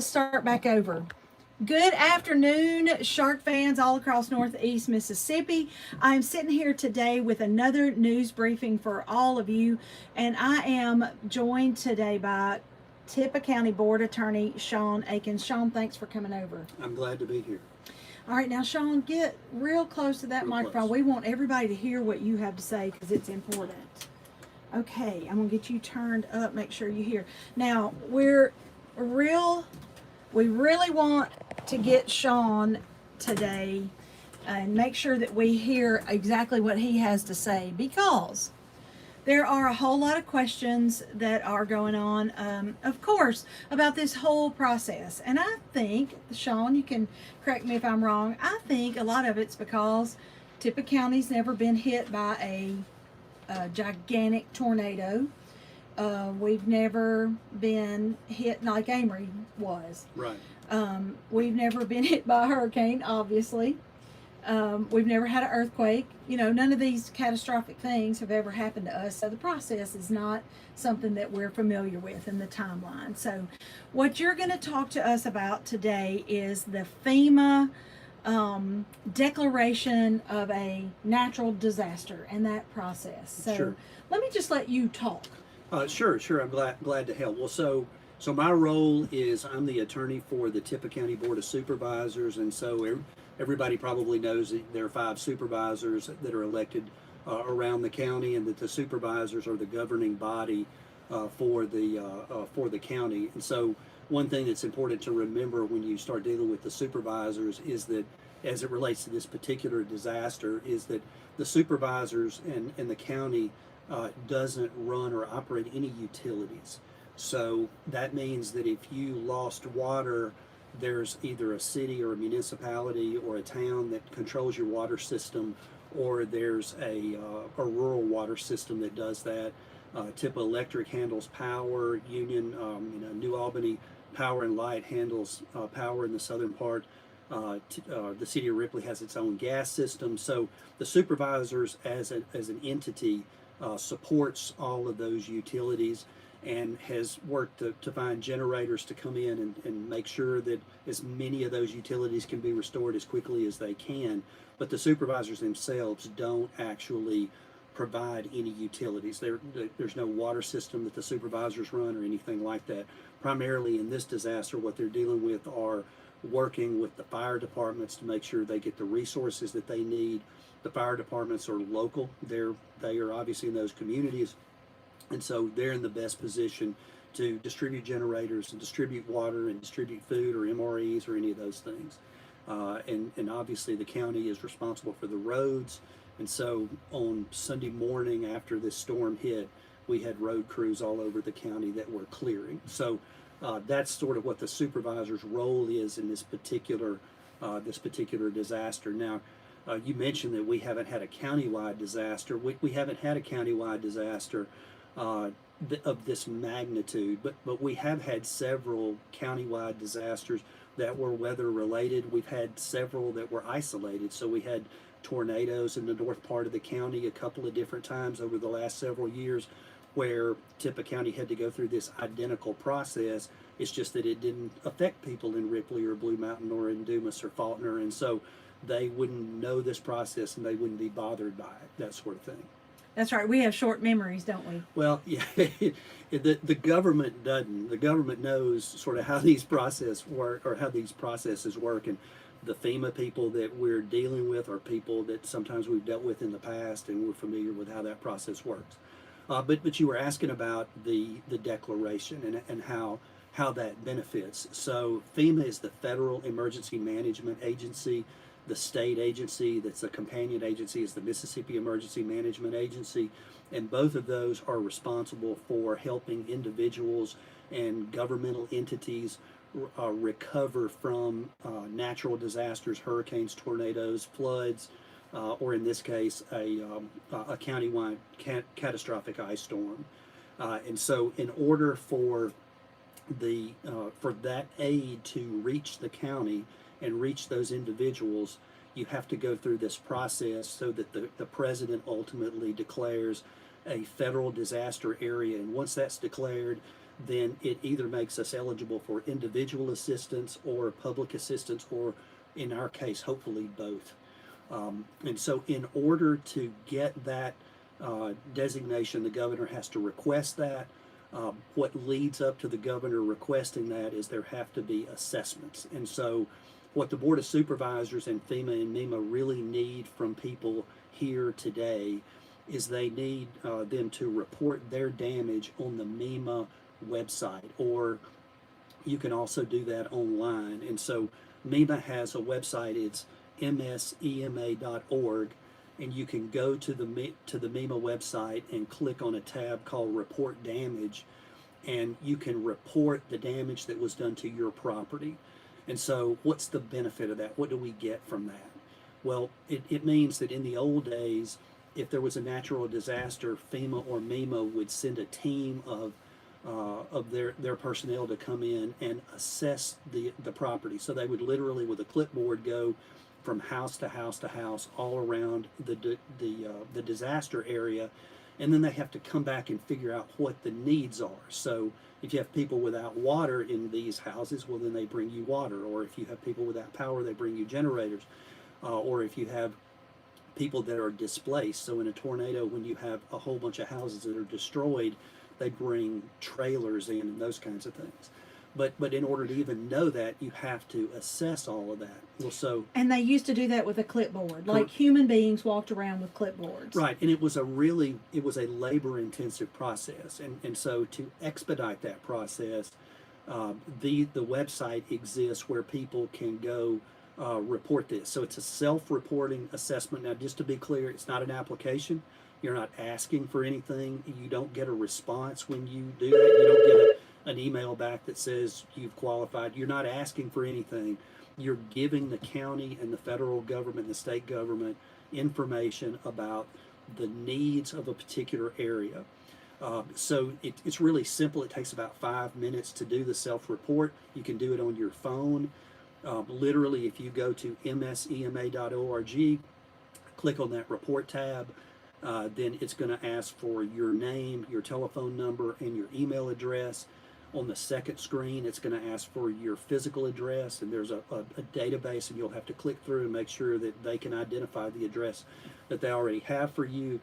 Start back over. Good afternoon, shark fans all across Northeast Mississippi. I'm sitting here today with another news briefing for all of you, and I am joined today by Tippah County Board Attorney Sean Akins. Sean, thanks for coming over. I'm glad to be here. All right, now, Sean, get real close to that Real microphone. close. We want everybody to hear what you have to say because it's important. Okay, I'm going to get you turned up, make sure you hear. Now, we really want to get Sean today and make sure that we hear exactly what he has to say because there are a whole lot of questions that are going on, of course, about this whole process. And I think, Sean, you can correct me if I'm wrong, I think a lot of it's because Tippah County's never been hit by a gigantic tornado. We've never been hit like Amory was. Right. We've never been hit by a hurricane, obviously. We've never had an earthquake. You know, none of these catastrophic things have ever happened to us. So the process is not something that we're familiar with in the timeline. So what you're going to talk to us about today is the FEMA declaration of a natural disaster and that process. So Sure. let me just let you talk. Sure. I'm glad to help. Well, so my role is I'm the attorney for the Tippah County Board of Supervisors, and so everybody probably knows that there are 5 supervisors that are elected around the county, and that the supervisors are the governing body for the county. And so one thing that's important to remember when you start dealing with the supervisors is that, as it relates to this particular disaster, is that the supervisors and the county doesn't run or operate any utilities. So that means that if you lost water, there's either a city or a municipality or a town that controls your water system, or there's a rural water system that does that. Tippah Electric handles power. Union, New Albany Power and Light handles power in the southern part. The city of Ripley has its own gas system. So the supervisors, as an entity, supports all of those utilities and has worked to find generators to come in and make sure that as many of those utilities can be restored as quickly as they can. But the supervisors themselves don't actually provide any utilities. There's no water system that the supervisors run or anything like that. Primarily in this disaster, what they're dealing with are working with the fire departments to make sure they get the resources that they need. The fire departments are local. They are obviously in those communities, and so they're in the best position to distribute generators and distribute water and distribute food or MREs or any of those things. And obviously the county is responsible for the roads. And so on Sunday morning after this storm hit, we had road crews all over the county that were clearing. So that's sort of what the supervisor's role is in this particular disaster. Now, you mentioned that we haven't had a countywide disaster. We haven't had a countywide disaster of this magnitude, but we have had several countywide disasters that were weather related. We've had several that were isolated. So we had tornadoes in the north part of the county a couple of different times over the last several years, where Tippah County had to go through this identical process. It's just that it didn't affect people in Ripley or Blue Mountain or in Dumas or Faulkner, and so they wouldn't know this process and they wouldn't be bothered by it, that sort of thing. That's right. We have short memories, don't we? Well, yeah, the government doesn't. The government knows sort of how these processes work, or how these processes work, and the FEMA people that we're dealing with are people that sometimes we've dealt with in the past, and we're familiar with how that process works. But you were asking about the declaration and how that benefits. So FEMA is the Federal Emergency Management Agency. The state agency that's a companion agency is the Mississippi Emergency Management Agency, and both of those are responsible for helping individuals and governmental entities recover from natural disasters, hurricanes, tornadoes, floods, or in this case, a countywide catastrophic ice storm. And so in order for that aid to reach the county and reach those individuals, you have to go through this process so that the president ultimately declares a federal disaster area. And once that's declared, then it either makes us eligible for individual assistance or public assistance, or in our case, hopefully both. And so in order to get that designation, the governor has to request that. What leads up to the governor requesting that is there have to be assessments. And so what the Board of Supervisors and FEMA and MEMA really need from people here today is they need them to report their damage on the MEMA website, or you can also do that online. And so MEMA has a website, it's msema.org, and you can go to the MEMA website and click on a tab called Report Damage, and you can report the damage that was done to your property. And so what's the benefit of that? What do we get from that? Well, it means that in the old days, if there was a natural disaster, FEMA or MEMA would send a team of their personnel to come in and assess the property. So they would literally, with a clipboard, go from house to house to house all around the disaster area, and then they have to come back and figure out what the needs are. So if you have people without water in these houses, well, then they bring you water. Or if you have people without power, they bring you generators. Or if you have people that are displaced, so in a tornado, when you have a whole bunch of houses that are destroyed, they bring trailers in and those kinds of things. But in order to even know that, you have to assess all of that. Well, so And they used to do that with a clipboard, like human beings walked around with clipboards. right, and it was a labor-intensive process, and so to expedite that process, the website exists where people can go report this. So it's a self-reporting assessment. Now, just to be clear, it's not an application. You're not asking for anything. You don't get a response when you do that. You don't get an email back that says you've qualified. You're not asking for anything. You're giving the county and the federal government and the state government information about the needs of a particular area. So it's really simple. It takes about 5 minutes to do the self-report. You can do it on your phone. Literally, if you go to msema.org, click on that report tab, then it's going to ask for your name, your telephone number, and your email address. On the second screen, it's going to ask for your physical address, and there's a database, and you'll have to click through and make sure that they can identify the address that they already have for you.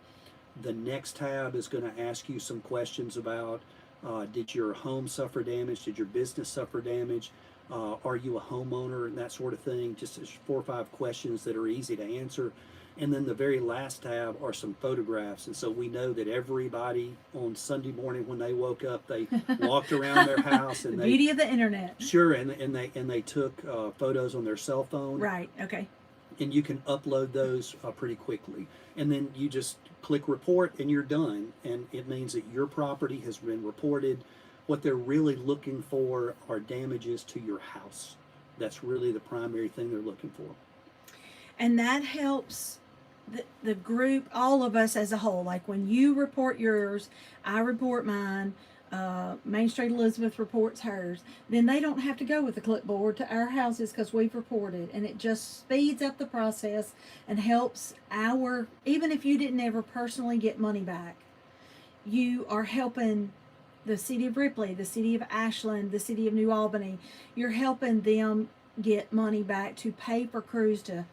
The next tab is going to ask you some questions about did your home suffer damage, did your business suffer damage, are you a homeowner, and that sort of thing. Just 4 or 5 questions that are easy to answer. And then the very last tab are some photographs. And so we know that everybody on Sunday morning when they woke up, they walked around their house and the beauty of the internet. Sure, and they took photos on their cell phone. Right. Okay. And you can upload those pretty quickly. And then you just click report and you're done. And it means that your property has been reported. What they're really looking for are damages to your house. That's really the primary thing they're looking for. And that helps the group, all of us as a whole. Like when you report yours, I report mine, Main Street Elizabeth reports hers, then they don't have to go with the clipboard to our houses because we've reported, and it just speeds up the process and helps even if you didn't ever personally get money back, you are helping the city of Ripley, the city of Ashland, the city of New Albany. You're helping them get money back to pay for crews to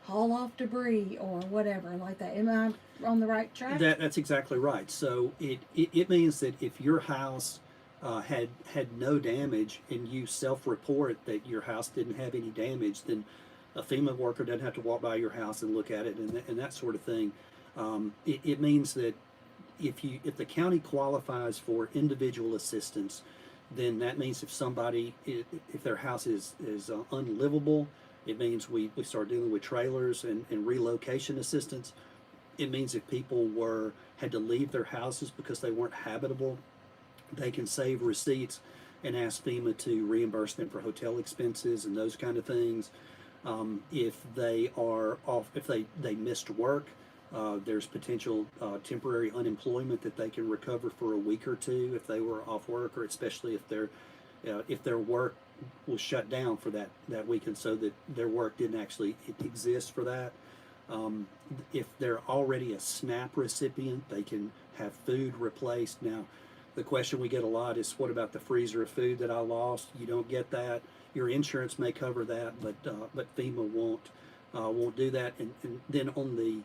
haul off debris or whatever like that. Am I on the right track? That's exactly right. So it means that if your house had no damage and you self-report that your house didn't have any damage, then a FEMA worker doesn't have to walk by your house and look at it and that sort of thing. It means that if the county qualifies for individual assistance, then that means if their house is unlivable, it means we start dealing with trailers and relocation assistance. It means if people had to leave their houses because they weren't habitable, they can save receipts and ask FEMA to reimburse them for hotel expenses and those kind of things. If they missed work, there's potential temporary unemployment that they can recover for a week or two if they were off work, or especially if their work was shut down for that weekend, so that their work didn't actually exist for that. If they're already a SNAP recipient, they can have food replaced. Now, The question we get a lot is, what about the freezer of food that I lost? You don't get that. Your insurance may cover that, but FEMA won't do that. And then on the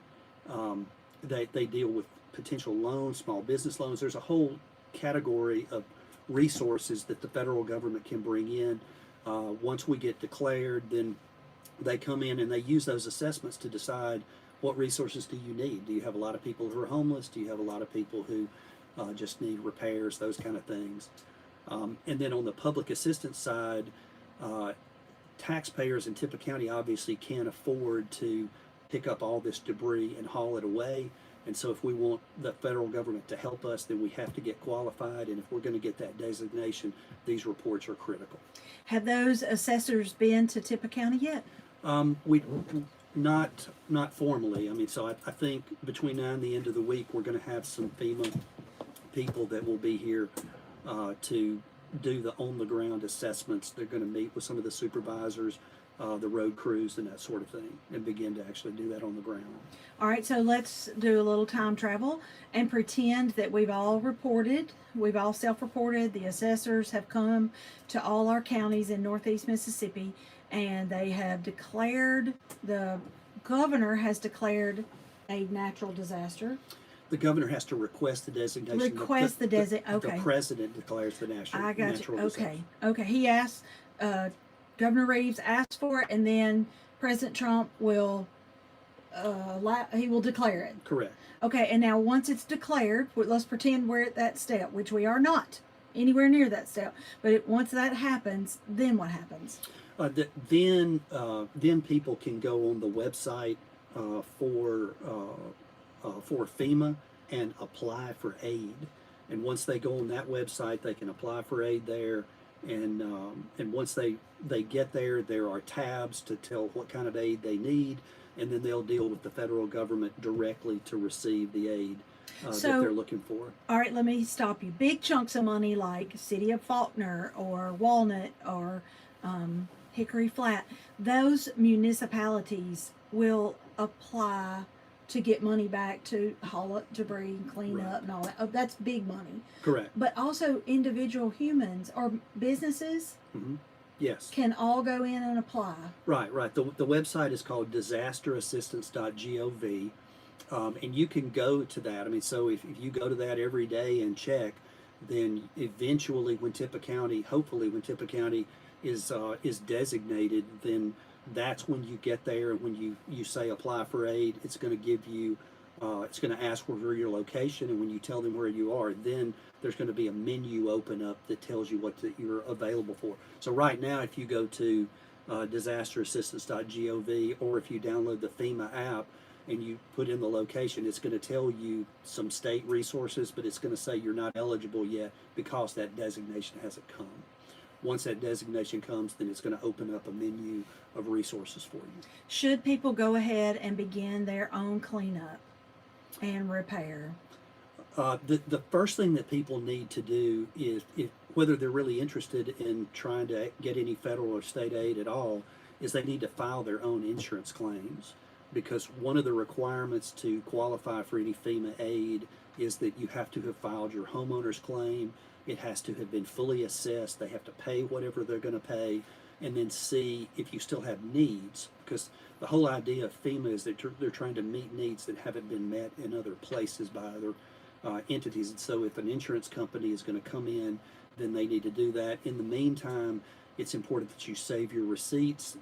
they deal with potential loans, small business loans. There's a whole category of resources that the federal government can bring in. Once we get declared, then they come in and they use those assessments to decide what resources do you need. Do you have a lot of people who are homeless? Do you have a lot of people who just need repairs, those kind of things? And then on the public assistance side, taxpayers in Tippah County obviously can't afford to pick up all this debris and haul it away. And so if we want the federal government to help us, then we have to get qualified. And if we're going to get that designation, these reports are critical. Have those assessors been to Tippah County yet? We not formally. I mean, so I think between now and the end of the week, we're going to have some FEMA people that will be here to do the on-the-ground assessments. They're going to meet with some of the supervisors, the road crews, and that sort of thing, and begin to actually do that on the ground. All right, so let's do a little time travel and pretend that we've all self-reported. The assessors have come to all our counties in Northeast Mississippi, and they have declared, the governor has declared a natural disaster. The governor has to request the designation. Okay. The president declares the natural disaster. Okay. He asks, Governor Reeves asks for it, and then President Trump will, he will declare it. Correct. Okay, and now once it's declared, let's pretend we're at that step, which we are not anywhere near that step. But once that happens, then what happens? Then people can go on the website for FEMA and apply for aid. And once they go on that website, they can apply for aid there. And once they get there, there are tabs to tell what kind of aid they need, and then they'll deal with the federal government directly to receive the aid that they're looking for. All right, let me stop you. Big chunks of money like City of Faulkner or Walnut or Hickory Flat, those municipalities will apply to get money back to haul up debris and clean up and all that. Oh, that's big money. Correct. But also individual humans or businesses yes, can all go in and apply. Right. The website is called disasterassistance.gov, and you can go to that. I mean, so if you go to that every day and check, then eventually hopefully when Tippah County is designated, then that's when you get there, and when you say apply for aid, it's going to give you, it's going to ask for your location, and when you tell them where you are, then there's going to be a menu open up that tells you what you're available for. So right now, if you go to disasterassistance.gov, or if you download the FEMA app and you put in the location, it's going to tell you some state resources, but it's going to say you're not eligible yet because that designation hasn't come. Once that designation comes, then it's going to open up a menu of resources for you. Should people go ahead and begin their own cleanup and repair? The first thing that people need to do is, whether they're really interested in trying to get any federal or state aid at all, is they need to file their own insurance claims, because one of the requirements to qualify for any FEMA aid is that you have to have filed your homeowner's claim. It has to have been fully assessed. They have to pay whatever they're going to pay, and then see if you still have needs, because the whole idea of FEMA is that they're trying to meet needs that haven't been met in other places by other entities. And so if an insurance company is going to come in, then they need to do that. In the meantime, it's important that you save your receipts,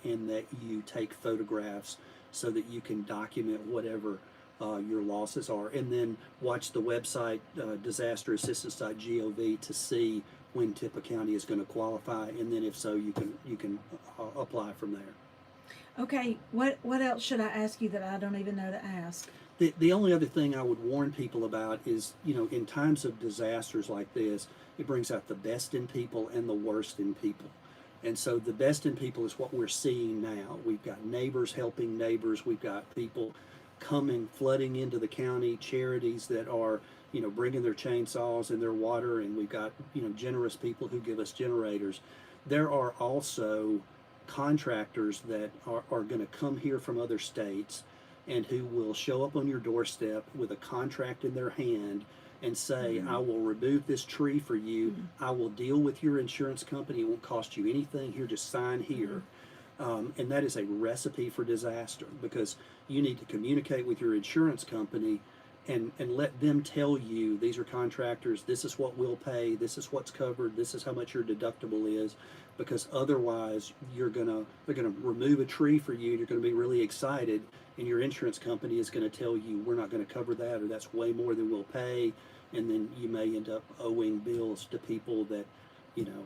and that you take photographs so that you can document whatever your losses are, and then watch the website disasterassistance.gov to see when Tippah County is going to qualify, and then if so, you can apply from there. Okay, what else should I ask you that I don't even know to ask? The only other thing I would warn people about is, in times of disasters like this, it brings out the best in people and the worst in people. And so the best in people is what we're seeing now. We've got neighbors helping neighbors. We've got people flooding into the county, charities that are, bringing their chainsaws and their water, and we've got, generous people who give us generators. There are also contractors that are going to come here from other states and who will show up on your doorstep with a contract in their hand and say, I will remove this tree for you. I will deal with your insurance company. It won't cost you anything. Here, just sign here. And that is a recipe for disaster, because you need to communicate with your insurance company and let them tell you, these are contractors, this is what we'll pay, this is what's covered, this is how much your deductible is, because otherwise they're gonna remove a tree for you, you're gonna be really excited, and your insurance company is gonna tell you, we're not gonna cover that, or that's way more than we'll pay, and then you may end up owing bills to people that, you know,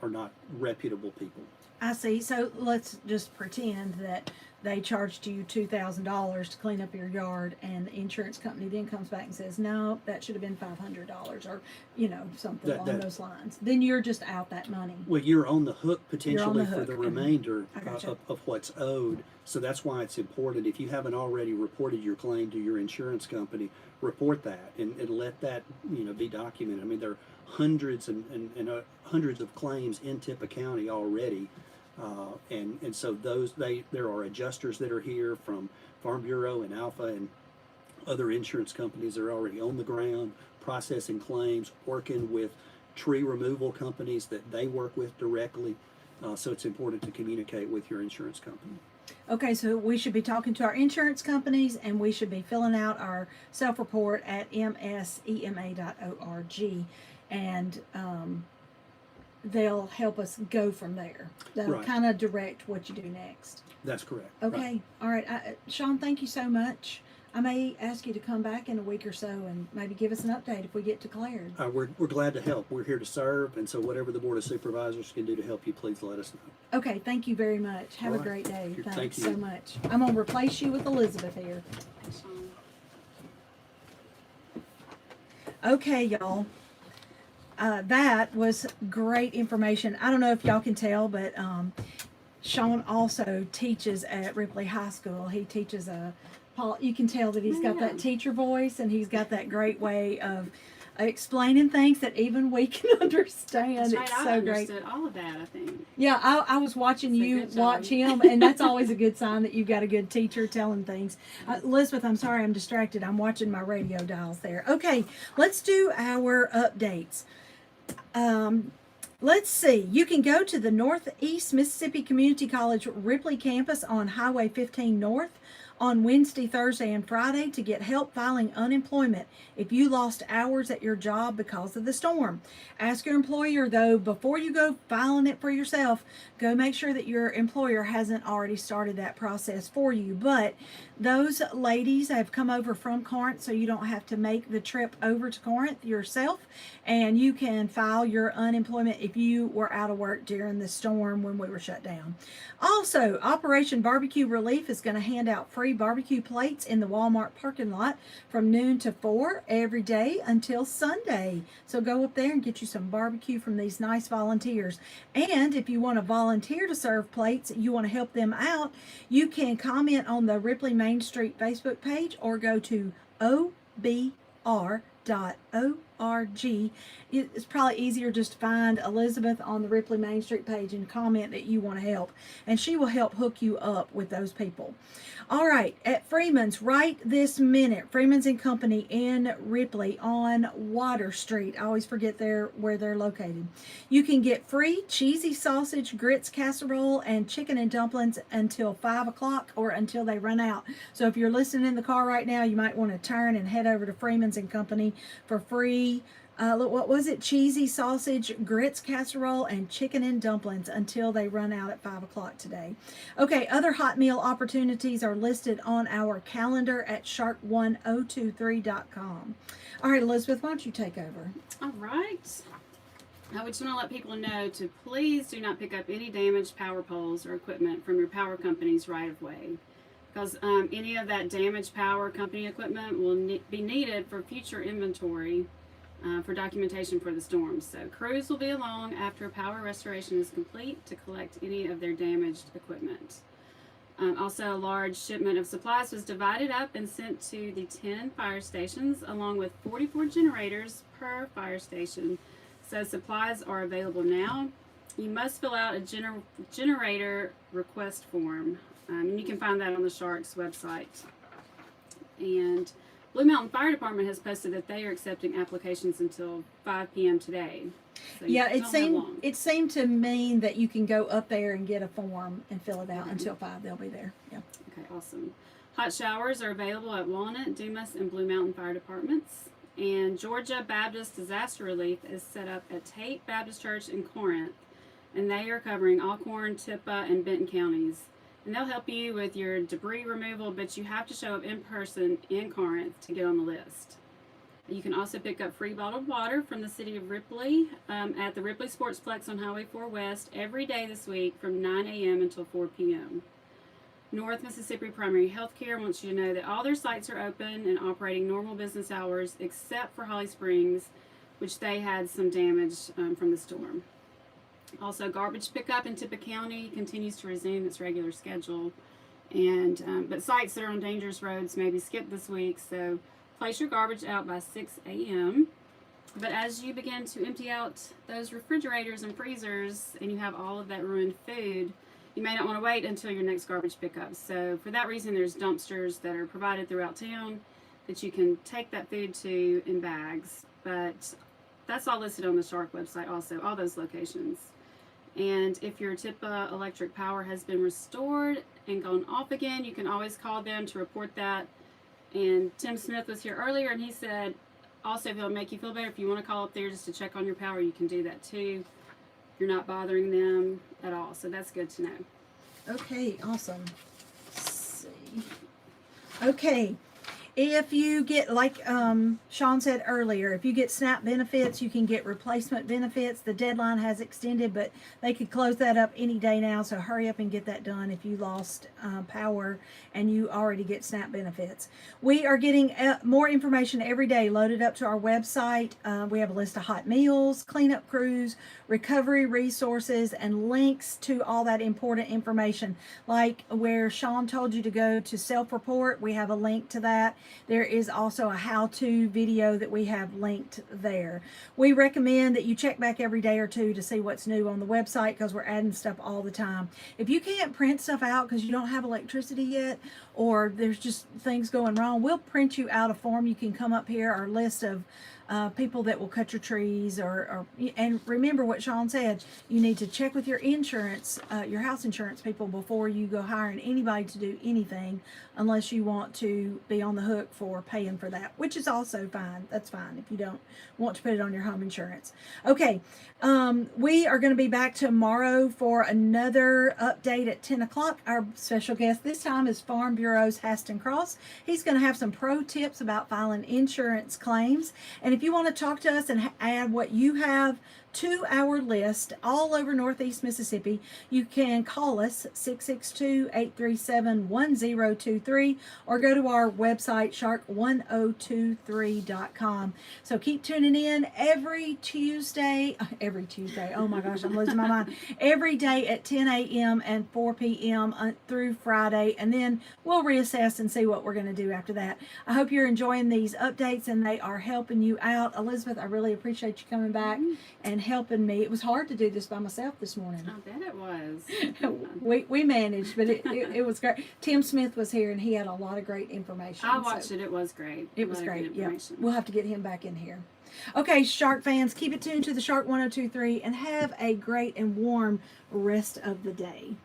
are not reputable people. I see. So let's just pretend that they charged you $2,000 to clean up your yard, and the insurance company then comes back and says, no, that should have been $500, or, you know, something along those lines. Then you're just out that money. Well, you're on the hook potentially the for hook. the remainder Gotcha. of what's owed. So that's why it's important, if you haven't already reported your claim to your insurance company, report that and let that, you know, be documented. I mean, there are hundreds and hundreds of claims in Tippah County already. And so there are adjusters that are here from Farm Bureau and Alpha and other insurance companies that are already on the ground processing claims, working with tree removal companies that they work with directly. So it's important to communicate with your insurance company. Okay, so we should be talking to our insurance companies, and we should be filling out our self-report at msema.org, and they'll help us go from there. They'll Right. kind of direct what you do next. That's correct. Okay, Right. all right. Sean, thank you so much. I may ask you to come back in a week or so and maybe give us an update if we get declared. We're glad to help. We're here to serve, and so whatever the Board of Supervisors can do to help you, please let us know. Okay, thank you very much. Have All a right. great day. Thank Thanks you. so much. I'm going to replace you with Elizabeth here. Okay, y'all. That was great information. I don't know if y'all can tell, but Sean also teaches at Ripley High School. He teaches you can tell that he's got that teacher voice, and he's got that great way of explaining things that even we can understand. That's right. It's I so great. understood all of that, I think. Yeah, I was watching That's a you good job. watch him, and that's always a good sign that you've got a good teacher telling things. Elizabeth, I'm sorry I'm distracted. I'm watching my radio dials there. Okay, let's do our updates. Let's see. You can go to the Northeast Mississippi Community College Ripley campus on Highway 15 North on Wednesday, Thursday, and Friday to get help filing unemployment if you lost hours at your job because of the storm. Ask your employer, though, before you go filing it for yourself, go make sure that your employer hasn't already started that process for you. But those ladies have come over from Corinth, so you don't have to make the trip over to Corinth yourself, and you can file your unemployment if you were out of work during the storm when we were shut down. Also, Operation Barbecue Relief is going to hand out free barbecue plates in the Walmart parking lot from noon to 4 every day until Sunday. So go up there and get you some barbecue from these nice volunteers. And if you want to volunteer to serve plates, you want to help them out, you can comment on the Ripley Main Street Facebook page or go to obr.org. It's probably easier just to find Elizabeth on the Ripley Main Street page and comment that you want to help, and she will help hook you up with those people. All right, at Freeman's right this minute, Freeman's and Company in Ripley on Water Street. I always forget where they're located. You can get free cheesy sausage, grits, casserole, and chicken and dumplings until 5 o'clock or until they run out. So if you're listening in the car right now, you might want to turn and head over to Freeman's and Company for free. Look, what was it? Cheesy sausage, grits, casserole, and chicken and dumplings until they run out at 5 o'clock today. Okay, other hot meal opportunities are listed on our calendar at shark1023.com. All right, Elizabeth, why don't you take over? All right. I just want to let people know to please do not pick up any damaged power poles or equipment from your power company's right of way, because any of that damaged power company equipment will be needed for future inventory for documentation for the storms. So crews will be along after power restoration is complete to collect any of their damaged equipment. Also, a large shipment of supplies was divided up and sent to the 10 fire stations along with 44 generators per fire station. So supplies are available now. You must fill out a generator request form. And you can find that on the Sharks website. And Blue Mountain Fire Department has posted that they are accepting applications until 5 p.m. today. So you Yeah, don't have long. it seemed to mean that you can go up there and get a form and fill it out Okay. until 5. They'll be there. Yeah. Okay, awesome. Hot showers are available at Walnut, Dumas, and Blue Mountain Fire Departments. And Georgia Baptist Disaster Relief is set up at Tate Baptist Church in Corinth, and they are covering Alcorn, Tippah, and Benton counties. And they'll help you with your debris removal, but you have to show up in person in Corinth to get on the list. You can also pick up free bottled water from the city of Ripley at the Ripley Sportsplex on Highway 4 West every day this week from 9 a.m. until 4 p.m. North Mississippi Primary Healthcare wants you to know that all their sites are open and operating normal business hours except for Holly Springs, which they had some damage from the storm. Also, garbage pickup in Tippah County continues to resume its regular schedule, and but sites that are on dangerous roads may be skipped this week, so place your garbage out by 6 a.m. But as you begin to empty out those refrigerators and freezers and you have all of that ruined food, you may not want to wait until your next garbage pickup. So for that reason, there's dumpsters that are provided throughout town that you can take that food to in bags. But that's all listed on the Shark website also, all those locations. And if your Tippah electric power has been restored and gone off again, you can always call them to report that. And Tim Smith was here earlier, and he said also if it'll make you feel better, if you want to call up there just to check on your power, you can do that too. You're not bothering them at all, so that's good to know. Okay, awesome. Let's see. Okay, if you get, like Sean said earlier, if you get SNAP benefits, you can get replacement benefits. The deadline has extended, but they could close that up any day now, so hurry up and get that done if you lost power and you already get SNAP benefits. We are getting more information every day loaded up to our website. We have a list of hot meals, cleanup crews, recovery resources, and links to all that important information. Like where Sean told you to go to self-report, we have a link to that. There is also a how-to video that we have linked there. We recommend that you check back every day or two to see what's new on the website because we're adding stuff all the time. If you can't print stuff out because you don't have electricity yet or there's just things going wrong, we'll print you out a form. You can come up here, our list of people that will cut your trees and remember what Sean said, you need to check with your insurance, your house insurance people before you go hiring anybody to do anything unless you want to be on the hook for paying for that, which is also fine. That's fine if you don't want to put it on your home insurance. Okay, we are going to be back tomorrow for another update at 10 o'clock. Our special guest this time is Farm Bureau's Haston Cross. He's going to have some pro tips about filing insurance claims. And if you want to talk to us and add what you have to our list all over Northeast Mississippi, you can call us 662-837-1023 or go to our website shark1023.com. So keep tuning in every Tuesday, oh my gosh, I'm losing my mind, every day at 10 a.m. and 4 p.m. through Friday, and then we'll reassess and see what we're going to do after that. I hope you're enjoying these updates and they are helping you out. Elizabeth, I really appreciate you coming back and helping me. It was hard to do this by myself this morning. I bet it was. we managed, but it was great. Tim Smith was here and he had a lot of great information. I watched it. It was great. It was great. Yeah, we'll have to get him back in here. Okay, Shark fans, keep it tuned to the Shark 1023 and have a great and warm rest of the day.